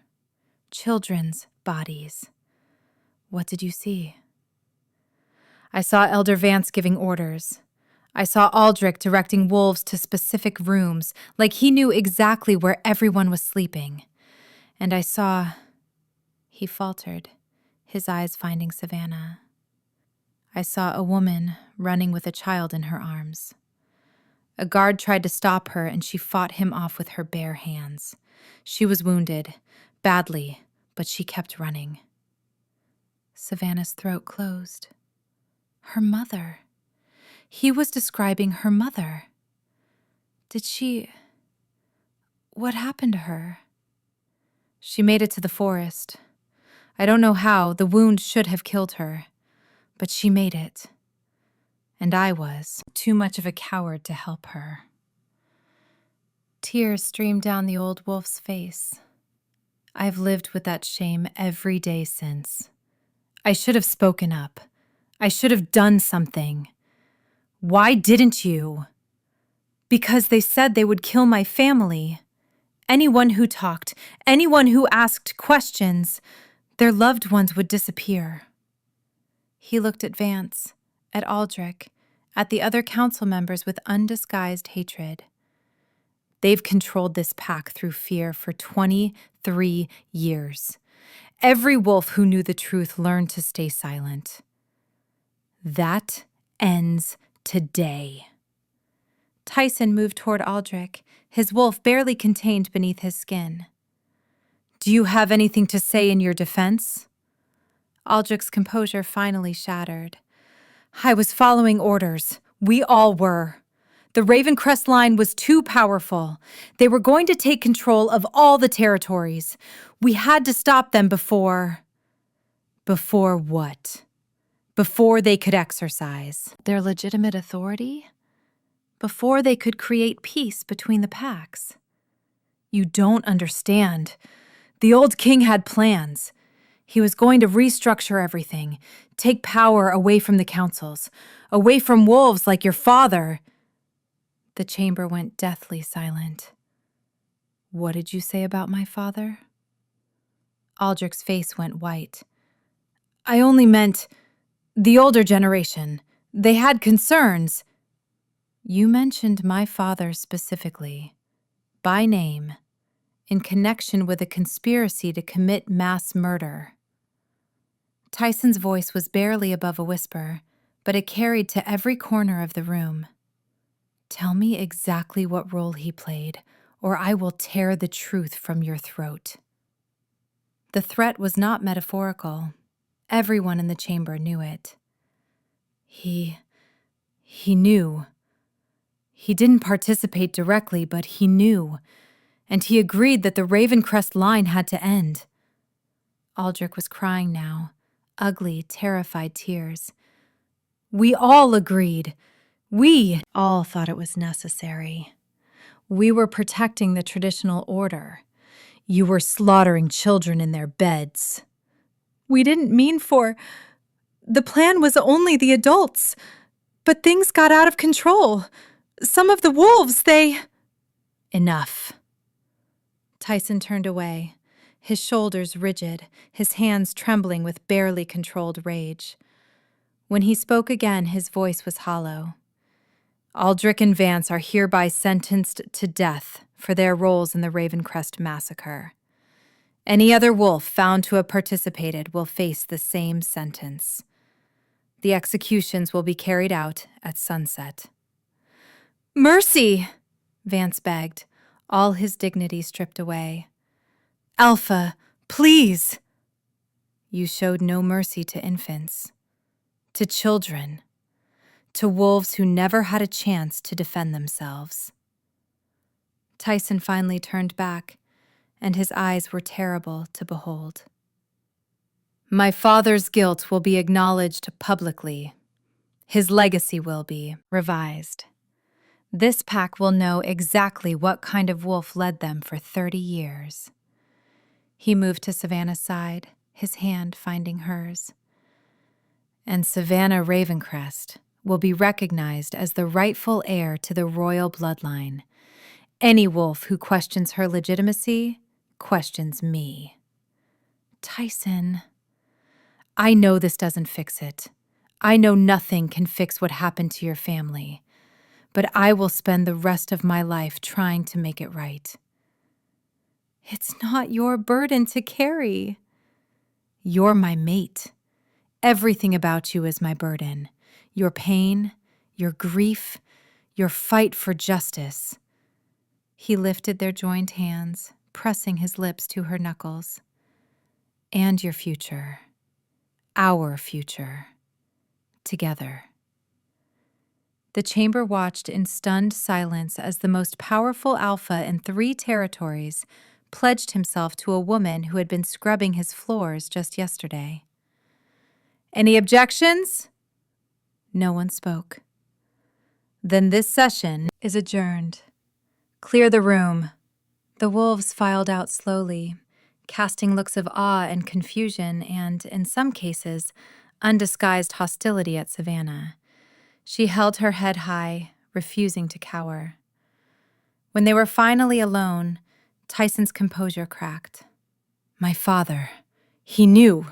[SPEAKER 1] Children's bodies. What did you see? I saw Elder Vance giving orders. I saw Aldrich directing wolves to specific rooms, like he knew exactly where everyone was sleeping. And I saw, he faltered, his eyes finding Savana. I saw a woman running with a child in her arms. A guard tried to stop her, and she fought him off with her bare hands. She was wounded, badly, but she kept running. Savannah's throat closed. Her mother. He was describing her mother. What happened to her? She made it to the forest. I don't know how, the wound should have killed her. But she made it. And I was too much of a coward to help her. Tears streamed down the old wolf's face. I've lived with that shame every day since. I should have spoken up. I should have done something. Why didn't you? Because they said they would kill my family. Anyone who talked, anyone who asked questions, their loved ones would disappear. He looked at Vance, at Aldrich, at the other council members with undisguised hatred. They've controlled this pack through fear for 23 years. Every wolf who knew the truth learned to stay silent. That ends today. Tyson moved toward Aldrich, his wolf barely contained beneath his skin. Do you have anything to say in your defense? Aldrich's composure finally shattered. I was following orders. We all were. The Ravencrest line was too powerful. They were going to take control of all the territories. We had to stop them before... Before what? Before they could exercise their legitimate authority? Before they could create peace between the packs? You don't understand. The old king had plans. He was going to restructure everything, take power away from the councils, away from wolves like your father. The chamber went deathly silent. What did you say about my father? Aldrich's face went white. I only meant the older generation. They had concerns. You mentioned my father specifically, by name, in connection with a conspiracy to commit mass murder. Tyson's voice was barely above a whisper, but it carried to every corner of the room. Tell me exactly what role he played, or I will tear the truth from your throat. The threat was not metaphorical. Everyone in the chamber knew it. He knew. He didn't participate directly, but he knew, and he agreed that the Ravencrest line had to end. Aldrich was crying now, ugly, terrified tears. We all agreed. We all thought it was necessary. We were protecting the traditional order. You were slaughtering children in their beds. We didn't mean for... The plan was only the adults. But things got out of control. Some of the wolves, they... Enough. Tyson turned away, his shoulders rigid, his hands trembling with barely controlled rage. When he spoke again, his voice was hollow. Aldrich and Vance are hereby sentenced to death for their roles in the Ravencrest massacre. Any other wolf found to have participated will face the same sentence. The executions will be carried out at sunset. Mercy! Vance begged, all his dignity stripped away. Alpha, please! You showed no mercy to infants, to children, to wolves who never had a chance to defend themselves. Tyson finally turned back, and his eyes were terrible to behold. My father's guilt will be acknowledged publicly. His legacy will be revised. This pack will know exactly what kind of wolf led them for 30 years. He moved to Savannah's side, his hand finding hers. And Savannah Ravencrest will be recognized as the rightful heir to the royal bloodline. Any wolf who questions her legitimacy questions me. Tyson, I know this doesn't fix it. I know nothing can fix what happened to your family, but I will spend the rest of my life trying to make it right. It's not your burden to carry. You're my mate. Everything about you is my burden. Your pain, your grief, your fight for justice. He lifted their joined hands, pressing his lips to her knuckles. And your future. Our future. Together. The chamber watched in stunned silence as the most powerful alpha in 3 territories pledged himself to a woman who had been scrubbing his floors just yesterday. Any objections? No one spoke. Then this session is adjourned. Clear the room. The wolves filed out slowly, casting looks of awe and confusion and, in some cases, undisguised hostility at Savana. She held her head high, refusing to cower. When they were finally alone, Tyson's composure cracked. My father. He knew.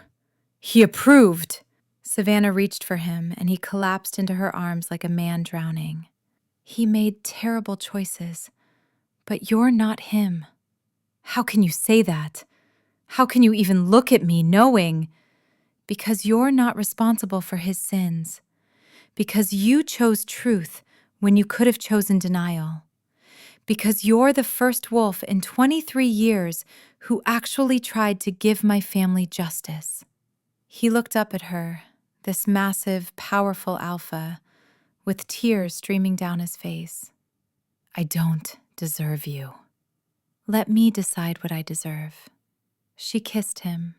[SPEAKER 1] He approved. Savana reached for him, and he collapsed into her arms like a man drowning. He made terrible choices, but you're not him. How can you say that? How can you even look at me knowing? Because you're not responsible for his sins. Because you chose truth when you could have chosen denial. Because you're the first wolf in 23 years who actually tried to give my family justice. He looked up at her, this massive, powerful alpha, with tears streaming down his face. I don't deserve you. Let me decide what I deserve. She kissed him.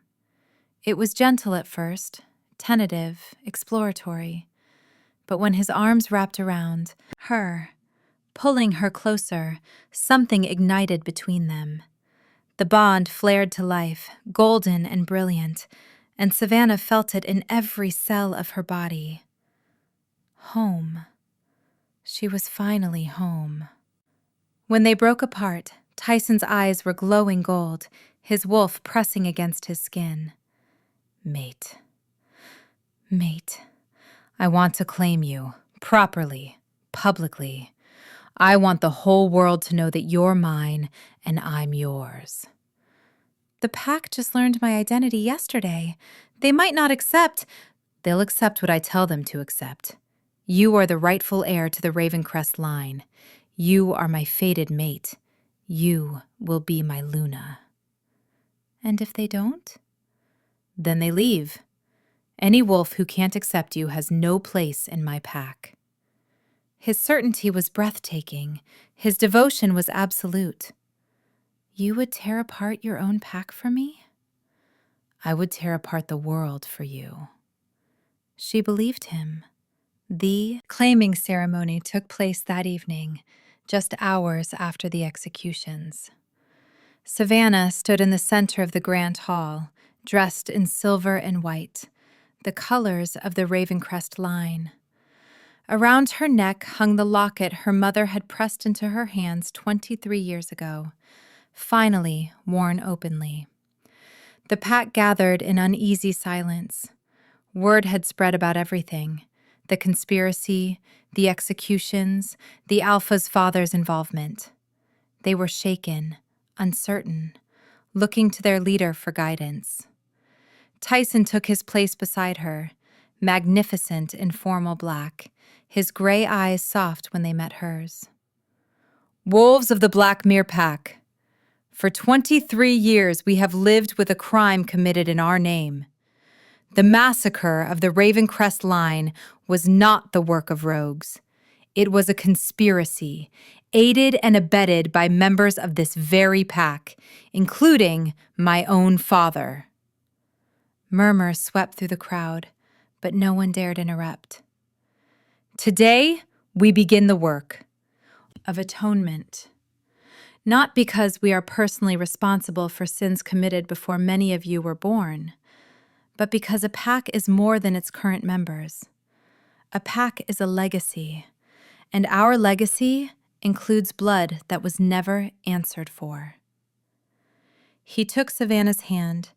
[SPEAKER 1] It was gentle at first, tentative, exploratory. But when his arms wrapped around her, pulling her closer, something ignited between them. The bond flared to life, golden and brilliant, and Savana felt it in every cell of her body. Home. She was finally home. When they broke apart, Tyson's eyes were glowing gold, his wolf pressing against his skin. Mate. Mate. I want to claim you, properly, publicly. I want the whole world to know that you're mine and I'm yours. The pack just learned my identity yesterday. They might not accept. They'll accept what I tell them to accept. You are the rightful heir to the Ravencrest line. You are my fated mate. You will be my Luna. And if they don't? Then they leave. Any wolf who can't accept you has no place in my pack. His certainty was breathtaking. His devotion was absolute. You would tear apart your own pack for me? I would tear apart the world for you. She believed him. The claiming ceremony took place that evening, just hours after the executions. Savana stood in the center of the grand hall, dressed in silver and white, the colors of the Ravencrest line. Around her neck hung the locket her mother had pressed into her hands 23 years ago, finally worn openly. The pack gathered in uneasy silence. Word had spread about everything: the conspiracy, the executions, the Alpha's father's involvement. They were shaken, uncertain, looking to their leader for guidance. Tyson took his place beside her, magnificent in formal black, his gray eyes soft when they met hers. Wolves of the Black Mere Pack. For 23 years we have lived with a crime committed in our name. The massacre of the Ravencrest line was not the work of rogues. It was a conspiracy, aided and abetted by members of this very pack, including my own father. Murmurs swept through the crowd, but no one dared interrupt. Today, we begin the work of atonement. Not because we are personally responsible for sins committed before many of you were born, but because a pack is more than its current members. A pack is a legacy, and our legacy includes blood that was never answered for. He took Savana's hand,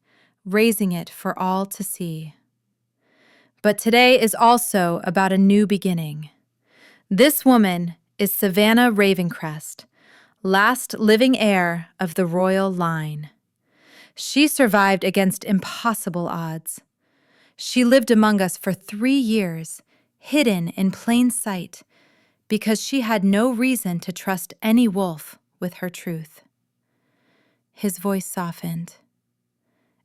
[SPEAKER 1] raising it for all to see. But today is also about a new beginning. This woman is Savana Ravencrest, last living heir of the royal line. She survived against impossible odds. She lived among us for 3 years, hidden in plain sight, because she had no reason to trust any wolf with her truth. His voice softened.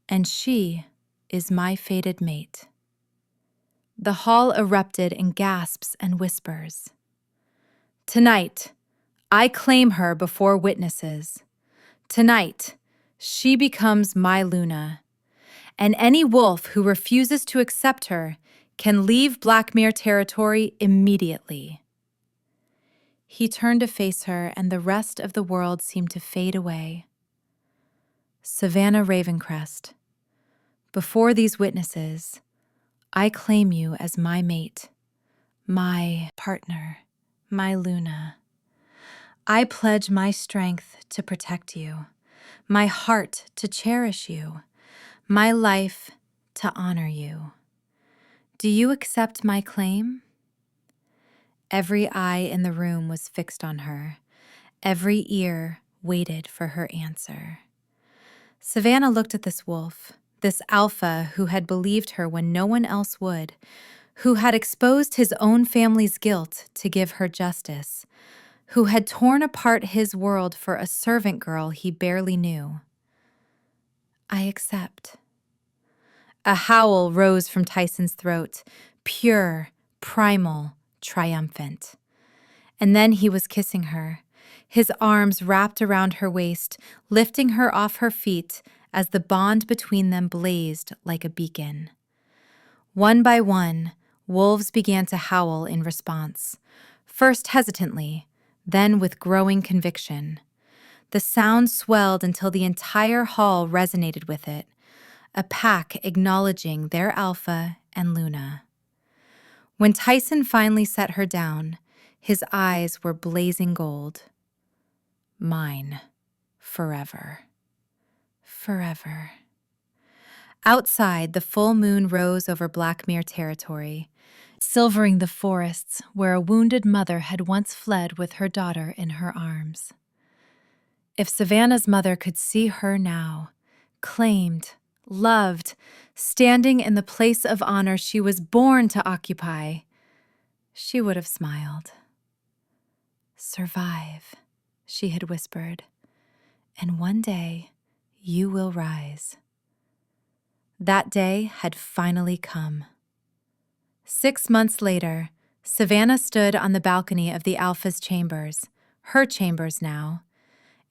[SPEAKER 1] And she is my fated mate. The hall erupted in gasps and whispers. Tonight, I claim her before witnesses. Tonight, she becomes my Luna, and any wolf who refuses to accept her can leave Blackmere territory immediately. He turned to face her, and the rest of the world seemed to fade away. Savana Ravencrest, before these witnesses, I claim you as my mate, my partner, my Luna. I pledge my strength to protect you, my heart to cherish you, my life to honor you. Do you accept my claim? Every eye in the room was fixed on her. Every ear waited for her answer. Savana looked at this wolf, this alpha who had believed her when no one else would, who had exposed his own family's guilt to give her justice, who had torn apart his world for a servant girl he barely knew. I accept. A howl rose from Tyson's throat, pure, primal, triumphant. And then he was kissing her, his arms wrapped around her waist, lifting her off her feet as the bond between them blazed like a beacon. One by one, wolves began to howl in response, first hesitantly, then with growing conviction. The sound swelled until the entire hall resonated with it, a pack acknowledging their alpha and Luna. When Tyson finally set her down, his eyes were blazing gold. Mine, forever. Forever. Outside, the full moon rose over Blackmere territory, silvering the forests where a wounded mother had once fled with her daughter in her arms. If Savannah's mother could see her now, claimed, loved, standing in the place of honor she was born to occupy, she would have smiled. Survive, she had whispered, and one day you will rise. That day had finally come. 6 months later, Savannah stood on the balcony of the Alpha's chambers, her chambers now,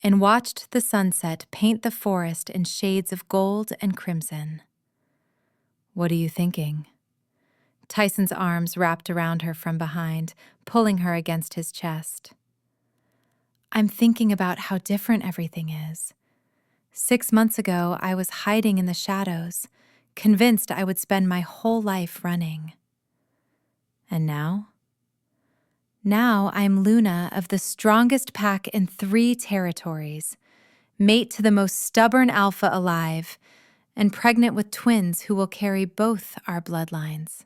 [SPEAKER 1] and watched the sunset paint the forest in shades of gold and crimson. What are you thinking? Tyson's arms wrapped around her from behind, pulling her against his chest. I'm thinking about how different everything is. 6 months ago, I was hiding in the shadows, convinced I would spend my whole life running. And now? Now I'm Luna of the strongest pack in 3 territories, mate to the most stubborn alpha alive, and pregnant with twins who will carry both our bloodlines.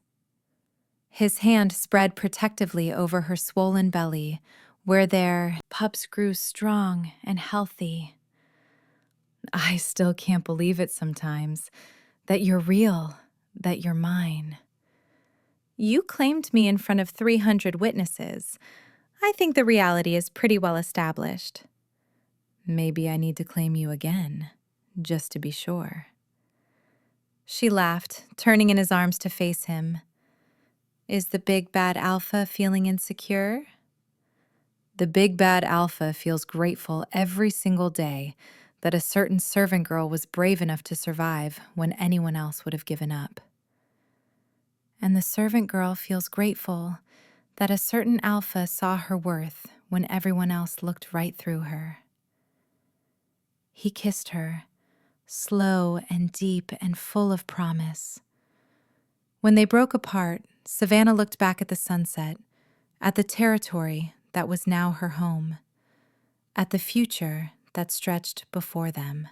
[SPEAKER 1] His hand spread protectively over her swollen belly, where their pups grew strong and healthy. I still can't believe it sometimes, that you're real, that you're mine. You claimed me in front of 300 witnesses. I think the reality is pretty well established. Maybe I need to claim you again, just to be sure. She laughed, turning in his arms to face him. Is the big bad alpha feeling insecure? The big bad alpha feels grateful every single day that a certain servant girl was brave enough to survive when anyone else would have given up. And the servant girl feels grateful that a certain alpha saw her worth when everyone else looked right through her. He kissed her, slow and deep and full of promise. When they broke apart, Savannah looked back at the sunset, at the territory that was now her home, at the future that stretched before them.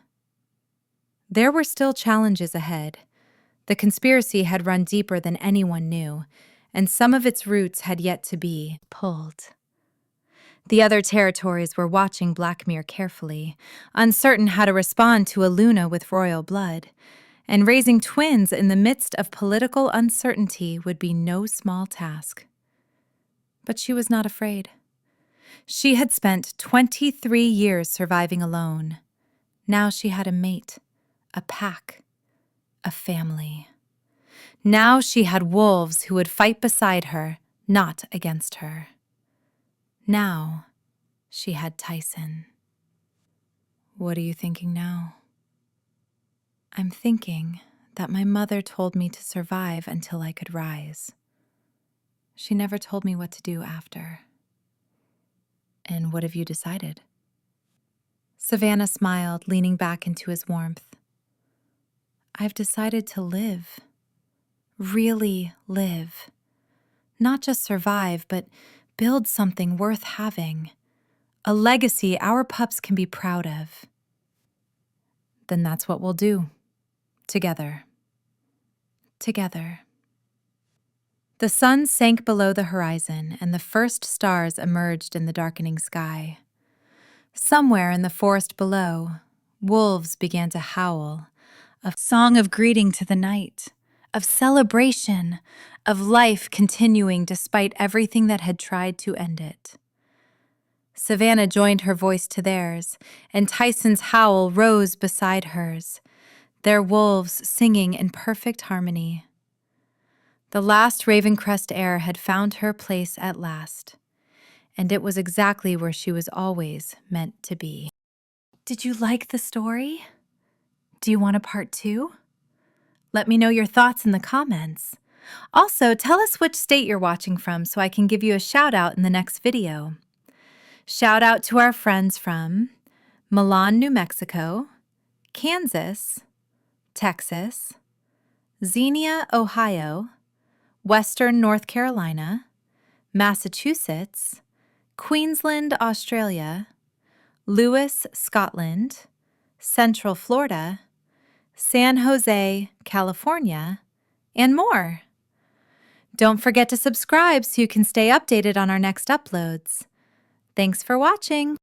[SPEAKER 1] There were still challenges ahead. The conspiracy had run deeper than anyone knew, and some of its roots had yet to be pulled. The other territories were watching Blackmere carefully, uncertain how to respond to a Luna with royal blood, and raising twins in the midst of political uncertainty would be no small task. But she was not afraid. She had spent 23 years surviving alone. Now she had a mate, a pack, a family. Now she had wolves who would fight beside her, not against her. Now she had Tyson. What are you thinking now? I'm thinking that my mother told me to survive until I could rise. She never told me what to do after. And what have you decided? Savana smiled, leaning back into his warmth. I've decided to live. Really live. Not just survive, but build something worth having. A legacy our pups can be proud of. Then that's what we'll do. Together. Together. The sun sank below the horizon, and the first stars emerged in the darkening sky. Somewhere in the forest below, wolves began to howl, a song of greeting to the night, of celebration, of life continuing despite everything that had tried to end it. Savana joined her voice to theirs, and Tyson's howl rose beside hers, their wolves singing in perfect harmony. The last Ravencrest heir had found her place at last, and it was exactly where she was always meant to be. Did you like the story? Do you want a part 2? Let me know your thoughts in the comments. Also, tell us which state you're watching from so I can give you a shout out in the next video. Shout out to our friends from Milan, New Mexico, Kansas, Texas, Xenia, Ohio, Western North Carolina, Massachusetts, Queensland, Australia, Lewis, Scotland, Central Florida, San Jose, California, and more. Don't forget to subscribe so you can stay updated on our next uploads. Thanks for watching.